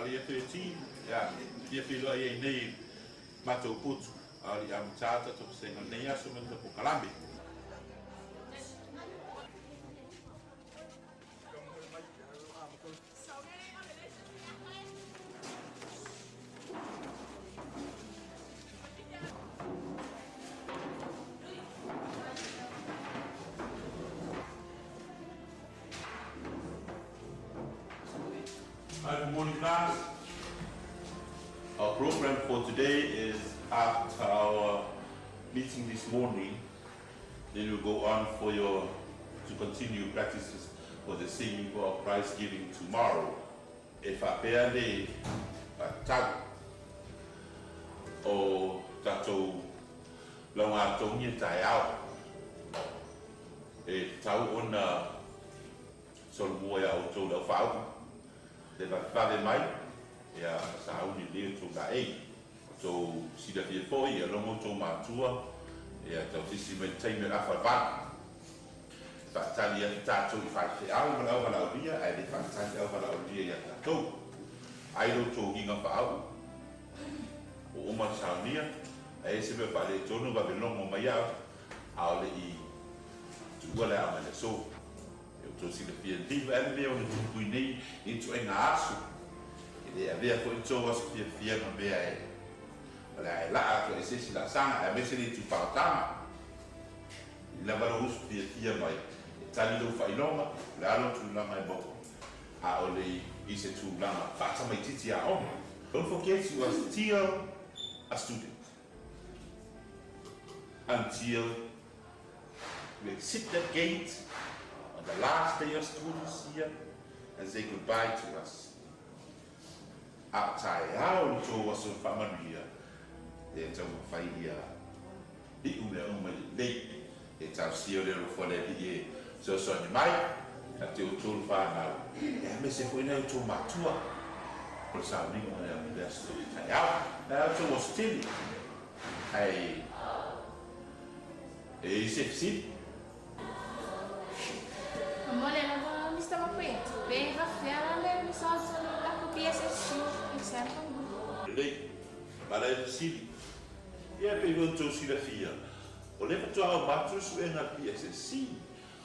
ali 13 ya dia filo ai nei mato putu ali am tata to senga nei aso men to kalambi Good morning, class. Our program for today is after our meeting this morning. Then we'll go on to continue practices for the singing for our prize giving tomorrow. If I barely tag or tato long ato ni tai out, tau on sol moya auto da fau. De va fare mai ya sa uni le to ga so si da fie foi ya longo to matua ya tau si maintain me afa va tali ya tato I fa fe au ma la dia ai de fa tali au la dia ya tato ai do to ginga fa au o ma sa nia ai se me fa le tono va be longo mai ya au le I tu wala ama le so to si the fia diva and me on the kuinei into en asu ele avea ko into was fia no be ai la to ese la sanga a mese ni tu pautama la varo us fia mai tani do fa iloma la lo tu la mai bo a ole ise tu la fa sa mai titi a on don't forget you are still a student until we exit the gate the last day of school this year and say goodbye to us. Outside, how to was a family here. They tell me 5 years. The late. It's a serious for the year. So, the mic, that you told now. I miss if we know to mature. For something on the best. I also was still. See. Mi stavo qui, per raffiare mi sono la copia SSC, esempio. Lei, ma lei sì. Io avevo già si la fia. Volevo già un matto su una PSC.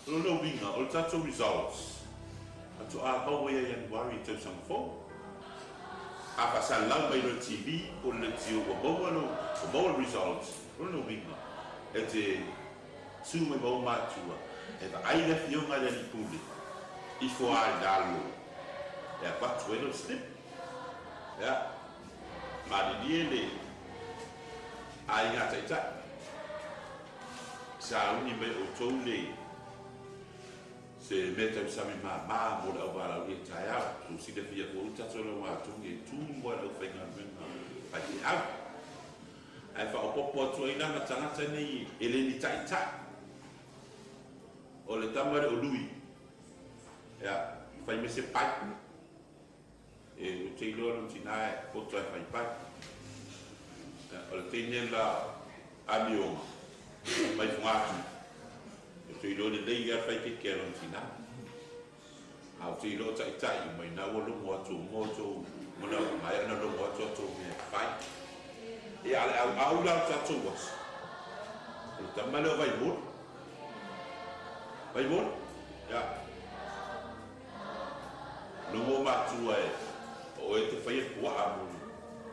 Non lo vinga, ho già results. Ho già come io worry to some phone. A passare là mai lo TV con le zio o results. Non lo vinga. E te su me bo matto. E ai le fiona del pubblico I fuori dallo e a quattro lo slip ma di dire ai ngata sa uni me o tole se mette usami ma mo da bala di taia tu si de via volta solo ma tu che tu mo da fenga ma di ai fa o popo tu ina na tanga nei eleni taita o le tamare o lui ya fai me se pai e o te loro ti nai foto e fai pai o le tene la amioma mai fungatu o te loro le ia fai ke kero ti na a o te loro tai tai mai na o lo moto mo na mai na lo moto to me fai e au la tatu was o tamale vai mo Vai bom? Ya. Lumo matu ai. O e te fai pua amu.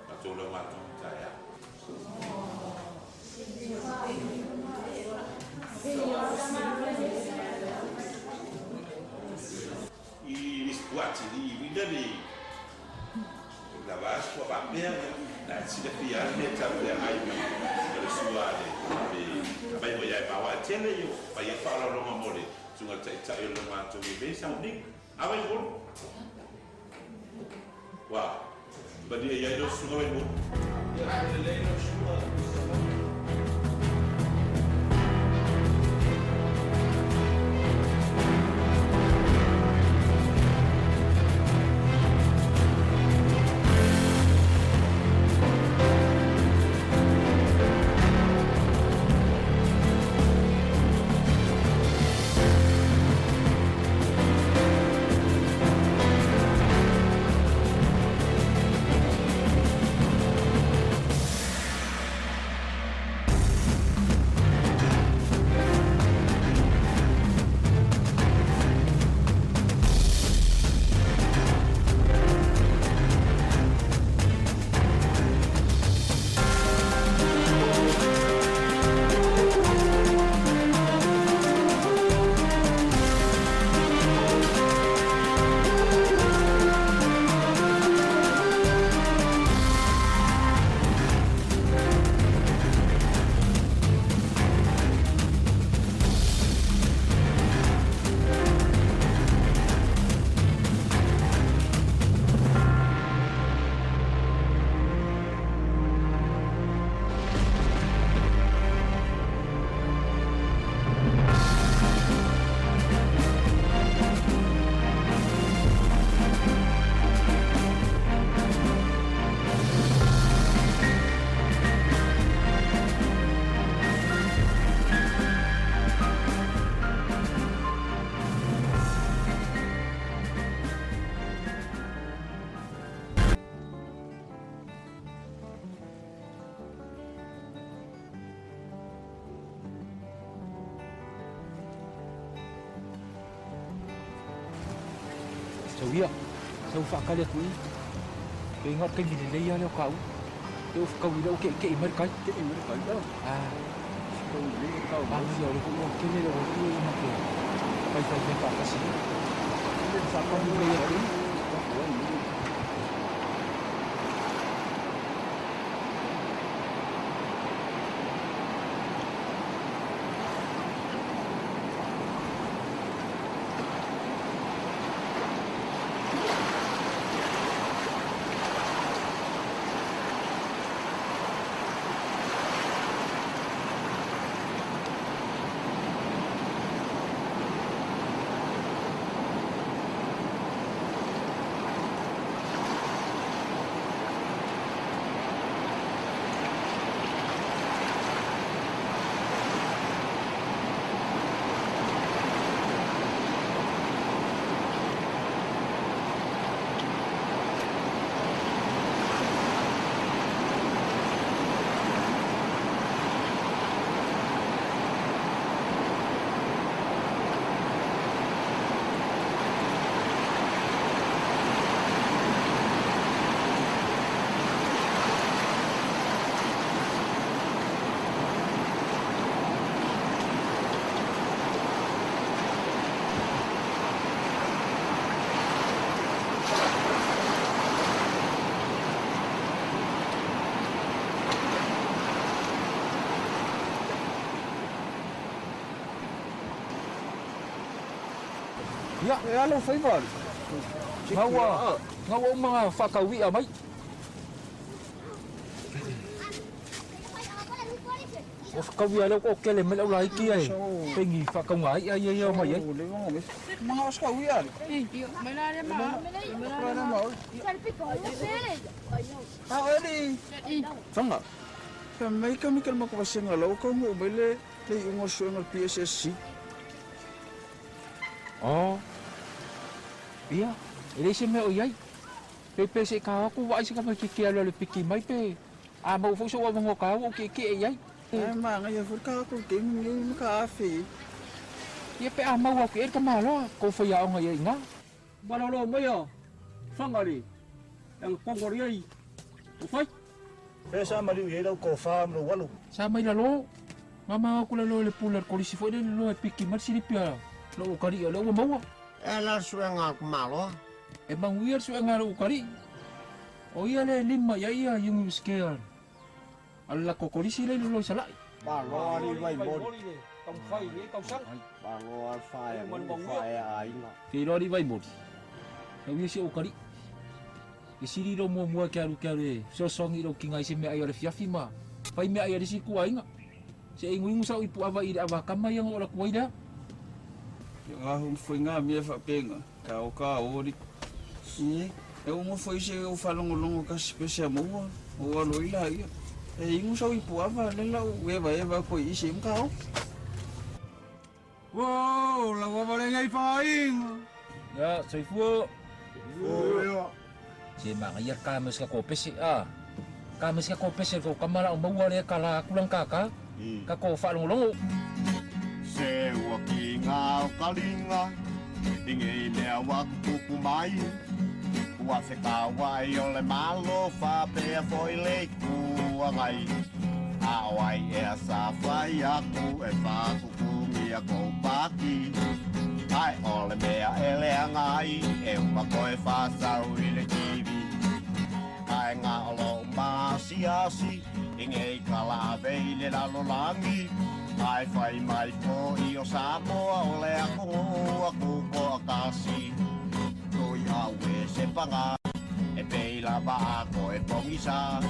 Matu lo matu ya. I squati di vidali. La vasco va bene. Na si de fia ne tabe ai mai. Le suare. Vai voi ai bawa tele io. Vai fare lo mamole. Sunga tai lo mato mi be sounding. Avai bom. Wow. Badi ya do sunga vai bom. Ya le no sunga. Sauia. Sau whakale kui. Kei ngat kei vili leia leo kau. Eu kau ira o ke imerkai. Ke imerkai dah. Kau ira kau. Yo le kau ke le o ku ma ke. Pai me ka kasi. Ele sapa ni leia kui. Ya, alo favor. Ngawa mga whakauwi a mai. O whakauwi a lau ko kele me lau lai ki ai. Pengi whakaungai ai ai au mai ai. Mga whakauwi a. Mai la le ma. Eli. Tanga. Mai kami kan makawasinga lau ko mo bele le ungo suengal PSSC. Oh. Iya, ele se me oyai. Pepe se ka aku wa se ka mai ki ala le piki mai pe. A mau fo so wa mo ka o ki ai. Ma nga ia furka ko ting ni ka afi. Ia pe a mau wa ki ka malo ko fa ya nga ia nga. Balolo mo yo. Fangari. Ang pongori ai. O fai. Pesa mali ia dau ko fa mo walu. Sa mai la lo. Mama ko la lo le pular ko si fo le lo piki mar si pia. Lo ka ri lo mo. Ela suenga malo. E manguir suenga lo ka ri. O ia le lima ya ia yung skean. Alla ko si le lo salai. Balo ni vai bon. Tong fai ni tong sang. Balo fai ai la. Ke lo ri vai bon. Ka wi si o ka ri. E siri ro mo mo ka ru so songi ro kinga se me ai le fiafi ma. Pai me ai le si ku ai nga. Se ingu sa ipu ava ida ava kama yang ora ku ida. Yung ahong foi nga mi fa penga. Ka o di. Si, eu mo foi se eu falong ka spesial mo. O lo ila ia. E ingu sa ipu ava le la eva ko isim ka. Wow, la wa bale ngai paing. Ya, sai fu. Si mga yar kames ka kopes ah. Kames ka kopes ko kamala ang mawale kala kulang kaka. Ka ko fa long. Se wa kinga kalinga. Ingei mea wakuku mai. Ua se kawai ole malo fa pe foi leiku angai. Awai e sa fai aku e fa kuku ko paki. Ai ole mea ele angai e uma koe fa sau ile kiwi. Ai nga olo masiasi ingei kala veile lalo langi. Ai fai mai ko i o Samoa ole aku ko akasi. Koi awe se panga e peila ba ko e pongisa.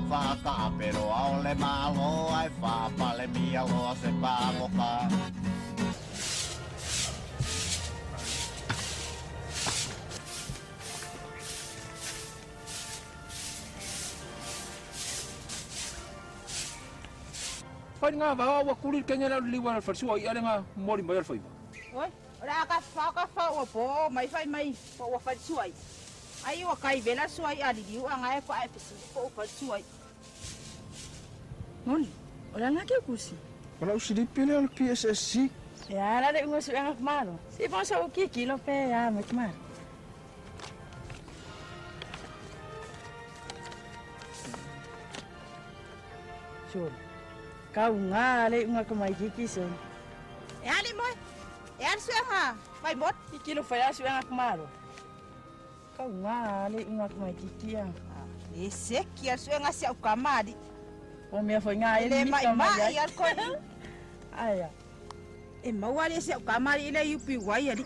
Faka pero ole malo ai fa pale mia lo se pamoka. Pai nga va wa kulir kenya la liwa al farsu ai nga mori mai al fai. Oi, ora ka fa o po mai fai mai po wa farsu ai. Ai wa kai vela suai ali diu anga e pa episi po farsu ai. Noni, ora na ke kusi. Kalau sidi pilih al PSSC. Ya, la de ngo su ang malo. Si pa sa uki kilo pe ya me kmar. Sure. Kau ngale unga kamai kiki sen. E ali moi. E ali suenga. Vai bot. Iki lo faya suenga kumaro. Kau ngale unga kamai kiki yang. E seki al suenga si au kamadi. O me foi nga ele mai mai al ko. Aya. E mawali si au kamadi ile yupi wai ali.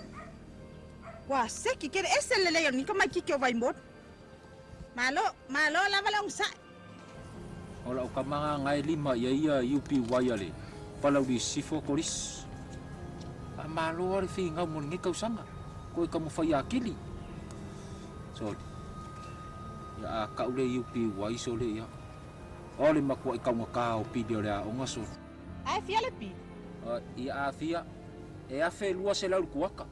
Wa seki kere eselele ni kamai kiki o vai bot. Malo lava long sa. Ola o kamanga ngai lima ia UP waiale. Palau di sifo koris. A malo ore fi ngau mo ngi kausanga. Ko ka mo fai akili. So. Ya ka ule UP wai so le ya. Ole makua i kaunga ka o pidio le o ngaso. Ai fiale pi. Ia afia. E afe lua se lau kuaka.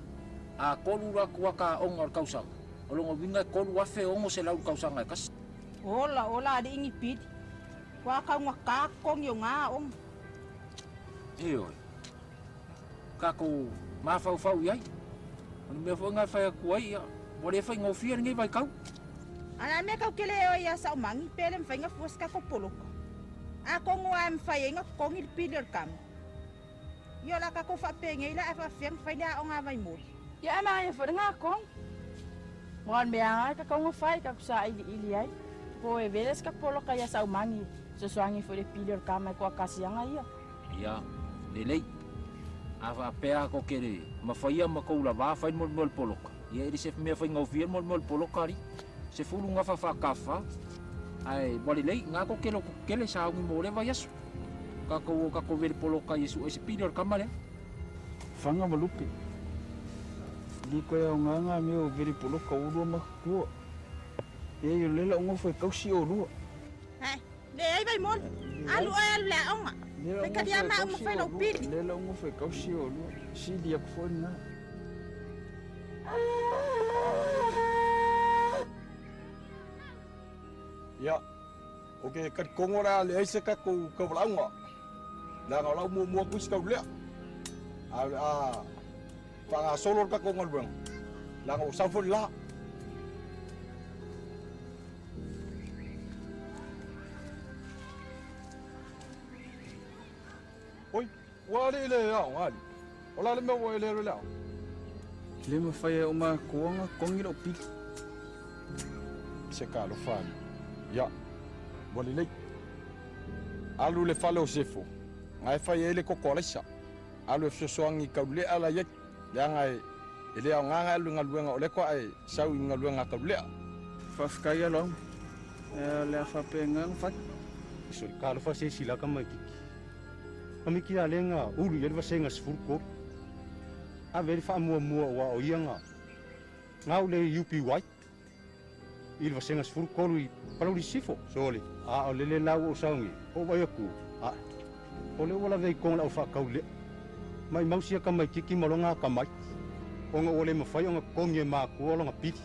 A kolu ra kuaka o ngar kausanga. Olongo winga kolu afe o ngo se lau kausanga kas. Ola di ingi pit. Wa kaunga ka kong yo nga om. Eo. Kako mafau yai. Ono me fo nga fa ku ai. Wale fa ngofia ngi vai kau. Ana me kau kele o ya sa mangi pele mfa nga fuska ko poloko. Ako ngwa mfa nga kong il piler kam. Yo la ka ko fa penge ila fa fiang fa dia o nga vai mo. Ya ma ya fa nga kong. Mon me anga ka kong fa ka sa ili ai. Ko e veles ka poloko ya sa mangi. Sesuangi for the pillar kama ko akasianga ia. Ia, lelei. Ava pea ko kere, mafaya makoula va fa mol poloka. Ia ri se me fa ngofia mol poloka ri. Se fulu nga fa kafa. Ai, bolelei nga ko kele sa ngi mole va yasu. Kako ver poloka yesu ese pillar kama le. Fanga malupe. Di ko ya nga me o ver poloka ulo ma ko. E yo lela ngo foi kausi o lu. Le ai vai mon. Alu la onga. Le ka dia ma mo fai no pili. Le la ngo foi kausi o lu. Si dia ko foi na. Ya. Oke, kat kongora le ai se ka ko blaunga. La ngala mo ku ska blia. Pa solo ka kongol bang. La ngo sa fo la. Oi, wali le ya, wali. Ola le me wo le le. Le me fai o ma kuanga kongiro pi. Se ka lo fa. Ya. Wali le. Alu le falo sefo. Ngai fai ele ko kolesa. Alu so soangi ka le ala ye. Ya ngai ele au nga lu ngaluenga ole ko ai sau ngaluenga ka le. Fa fkaya lo. Le fa pengang fa. So ka lo fa se sila ka mai. Amiki alenga ulu yelva senga sfurko. A ver fa mua wa o ianga. Ngau le UP white. Ilva senga sfurko lui para uli sifo sole. A le lau o saungi. O vai aku. A ole wala vei kong la fa kaule. Mai mausia ka mai kiki malonga ka mai. Onga ole mo fai onga konge ma ku olonga pit.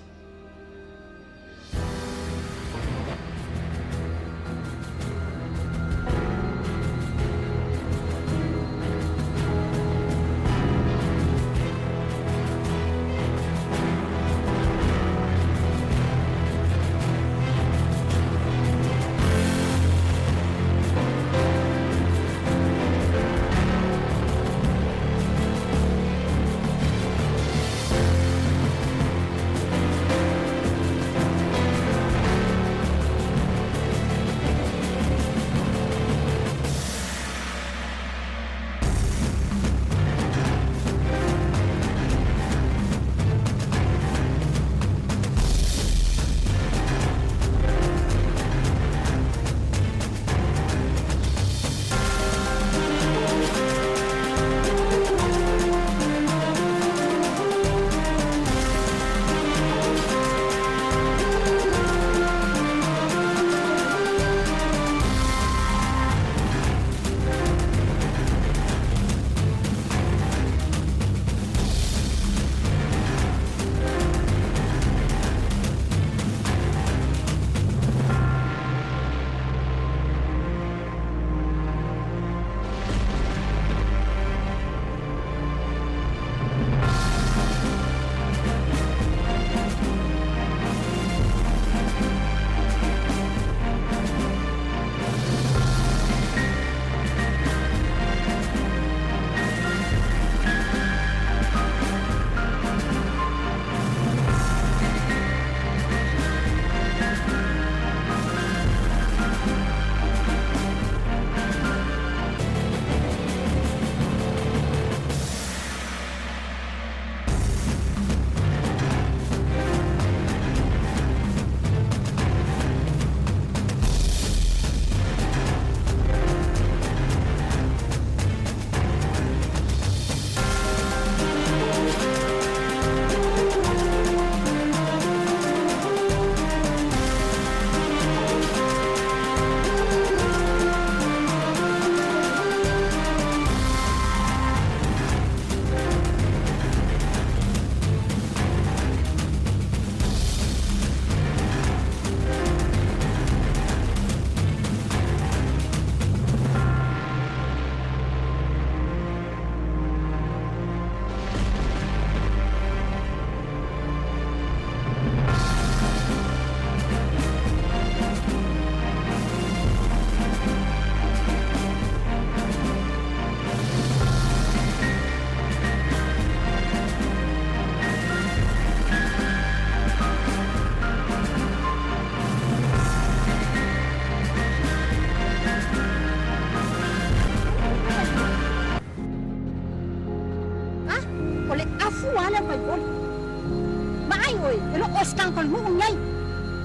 oi, elo oskan kon mo ngai.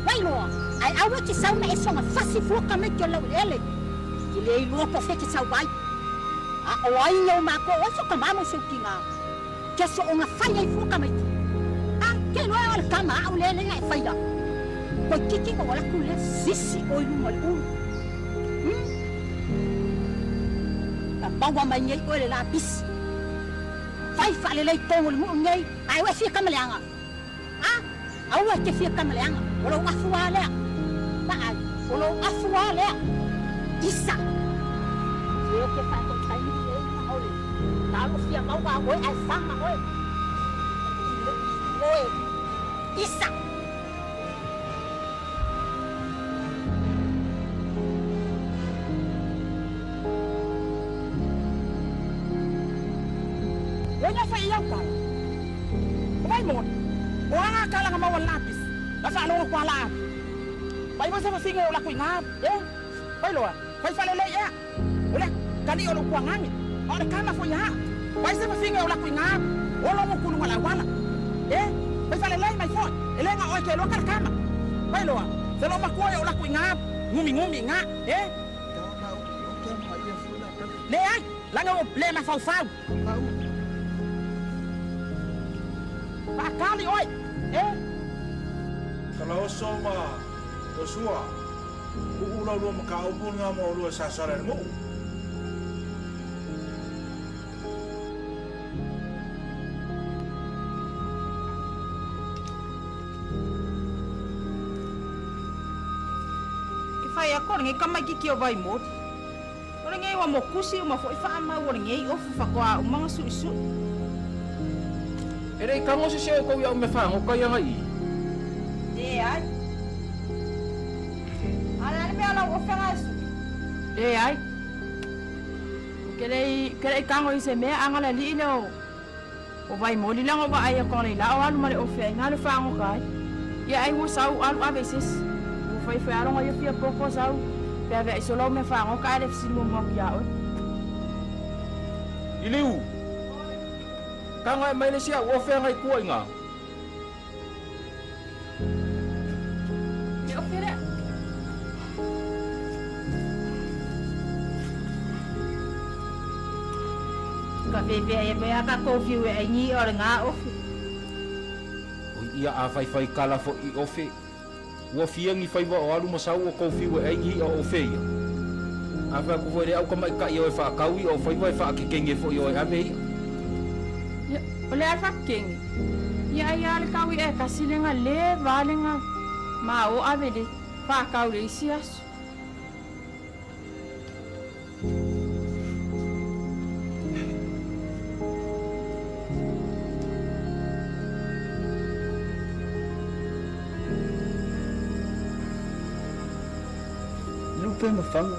Wai lo, ai awa ki sau na esonga fasi fuka me ke lo ele. Ki le lo po fe ki sau bai. A o ai no ma ko o so ka mamo so kinga. Ke so nga fai ai fuka me. A ke no al kama o le ngai fai da. Ko kiki ko wala ku le sisi o lu mal u. Ka bawa mai ngai o le lapis. Fai fa le lai tong mo ngai. Ai wa fi kamaleanga. A awa ke fi kamaleanga. Olo afua le. Ba ai, olo afua le. Isa. Ye ke fa ko tai ni e ma ole. Ta lo fi ma wa oi ai sang ma oi. Oi. Isa. Wanya fa iya ka. Bai mo. Wanga kala nga mawal lapis. Asa ano ko ala. Bai mo sa singo la ko ngap. Eh. Bai lo. Bai fa le ya. Ule kani olo ko ngami. Ora kama fo ya. Bai sa singo la ko ngap. Olo mo kulu wala wala. Eh. Bai fa le mai fo. Ele nga o ke lo kar kama. Bai lo. Se lo ma ko ya la ko ngap. Ngumi nga. Eh. Le ai. La nga o le ma fa fa. Pakali oi. Eh. Kalau soma Joshua, uula lu makau pun ngamo lu sasaran mo. Kifai ako ngai kamai ki o vai mo. Ora ngai wa mo kusi uma foi fa ma ora ngai o fa kwa uma su. Ere kango se ko ya me fa ngo kaya ngai. Ai. Ala me ala o fangas. Ai. Kere kango ise me angala li no. O vai mo li lang o ba ay ko ni la o alu male o fe ngalo fa ngo kai. Ya ai wo sau alu a veces. O fai fa alo ngai fia pouco sau. Pe ave solo me fa ngo kai de si mo mo ya o. Iliu. Kango mai le sia o fe ngai ko nga. Bebe ya be aka kofi we ni or nga ofi. O ia a fai kala fo I ofi. Wo fia ngi fai wa alu masau o kofi we ni o ofi. Ava ko vore au kama ka yo fa kaui o fai wa fa ke kenge fo yo ave. Ya, ole fa kenge. Ya le kaui e kasilenga le valenga. Ma o ave de fa kaui sias. Lupe mafanga.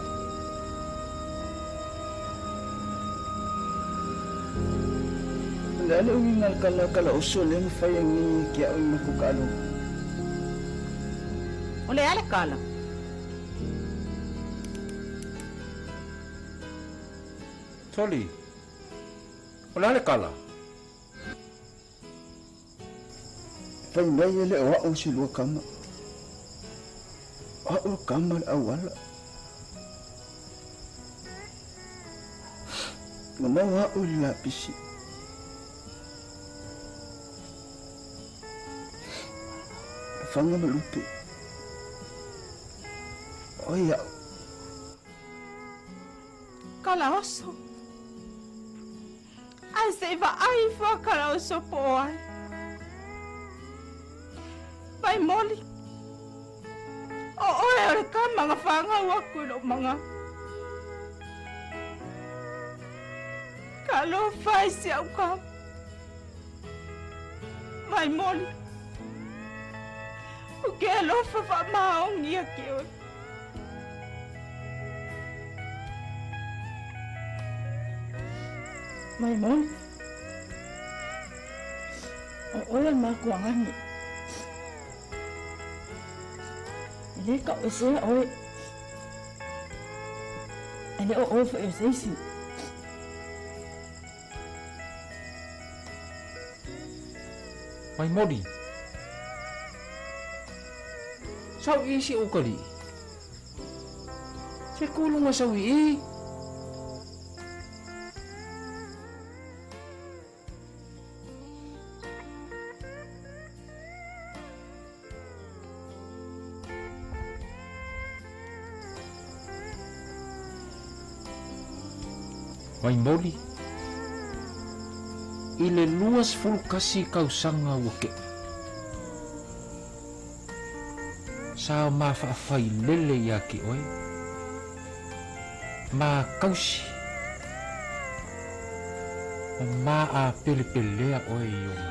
Lalo ngal kala usul yang fayangi kia oi makukalo. Ole ale kala. Toli. Ole ale kala. Fai le wa o si lu kama. O kama awala. Ngamawa o lapisi. Fanga Ole Lupe. Oya. Kala oso. Ai se va ai fa kala oso poai. Pai moli. O ore ka mga fanga wa kulo mga. Kalo fai siya ka. Pai moli. O que é louco fa maong niya kiyo. Mai mon. O el makuangan ni. Ele ka ose o. Ele o fa ose si. Mai modi. Sau isi o kali. Se kulunga sau i. Mai moli. Ile luas fulkasi kau sanga wake. Sa ma fai lele ya ki oi. Ma kausi. Ma a pele oi yunga.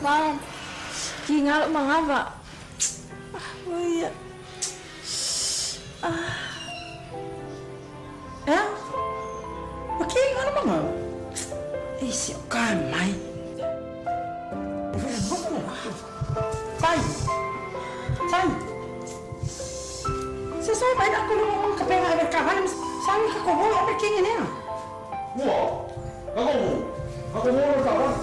Mom, tinggal mengapa? Oh iya. Ya? Oke, kalau mengapa? Siap kan, Mai? Sai. Sesuai baik aku ngomong ke pengen ada kawan, sami ke kobo apa kengin ya? Wah, aku mau kawan.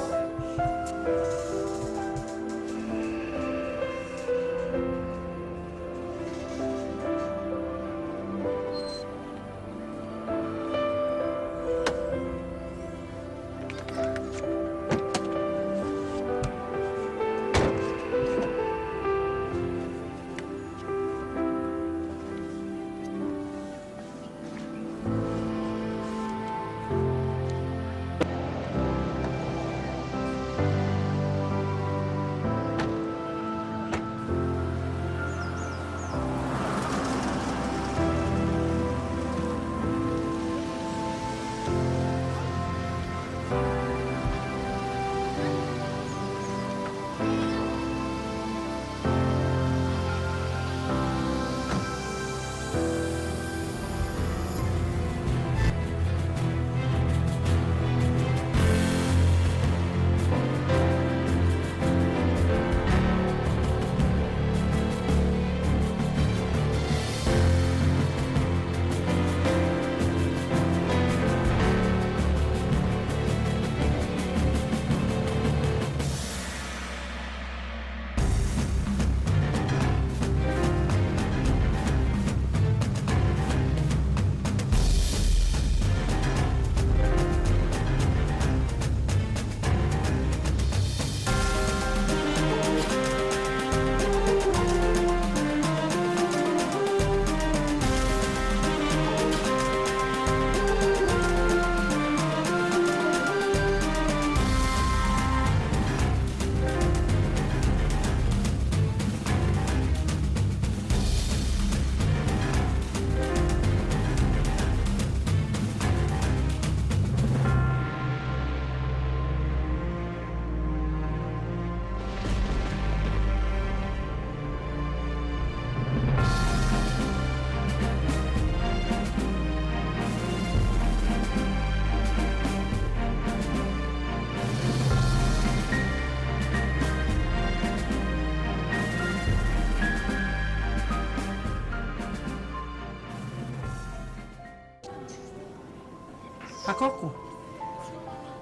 Pakoko.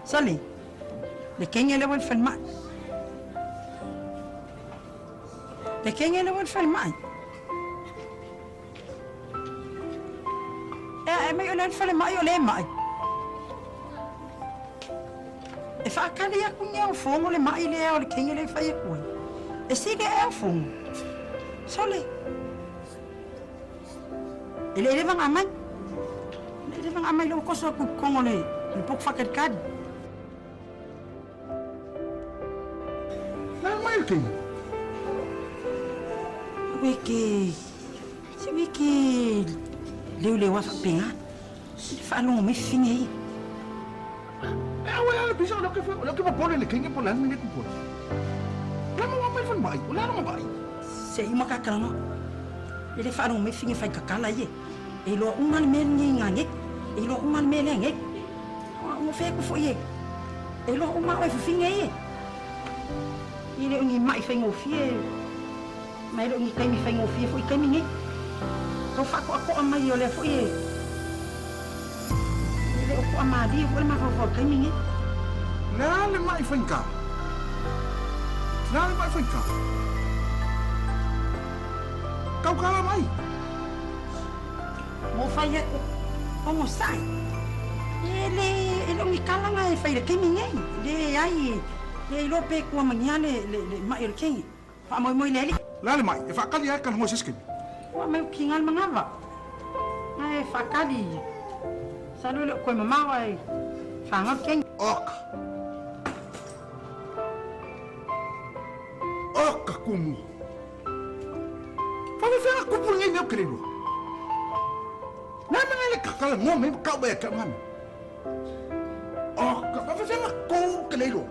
Sali. Le kenge le wan falmai. Le kenge le wan falmai. Mai o le falmai o le mai. E whaakale aku ngea o whongo le mai le o le kenge le whai akui. E si le ea whongo. Sole. E le rewang amai. Le rewang amai lo koso aku kongo le pok whakadikadi. Nā mai o kenge? Wiki. Si wiki. Leo leo wasa penga. Whaalongo me whinga i. Awe ala bisa o ke papole le kenge po lan minute po. Lama wa mai fan mai, ula no mai. Se ima kakalanga. Ele whaalongo me whinga whai kakala i. E loa umal me ngange. E loa umal me ngange. Mo wheku fo i. E loa umal e whinga i. Ile ungi mai whaingo fie. Mai lo ungi kaimi whaingo fie fo i kaimi nge. Kau whako ako amai o le fo i. Ile oko amadi fo le mawhawhau kaimi nge. Nā le mai whainka. Nā le mai whainka. Kau kala mai. Mo whai e ongo sai. Ele ungi kalanga e whai le kaimi nge. Le ai. Le lope kua mangia le mai o le kengi. Wha moi le ali. Lale mai, e whakali ai kan hoa siskini. Wha mai kingal mangava. Ai whakali. Salu le koe mamawa e whangau kengi. Oka. Oka kumu. Whawhiwhenga kupu ngai meo kerero. Nā mga le kakala ngō me kau bea ka ngami. Oka, whawhiwhenga kou kerero.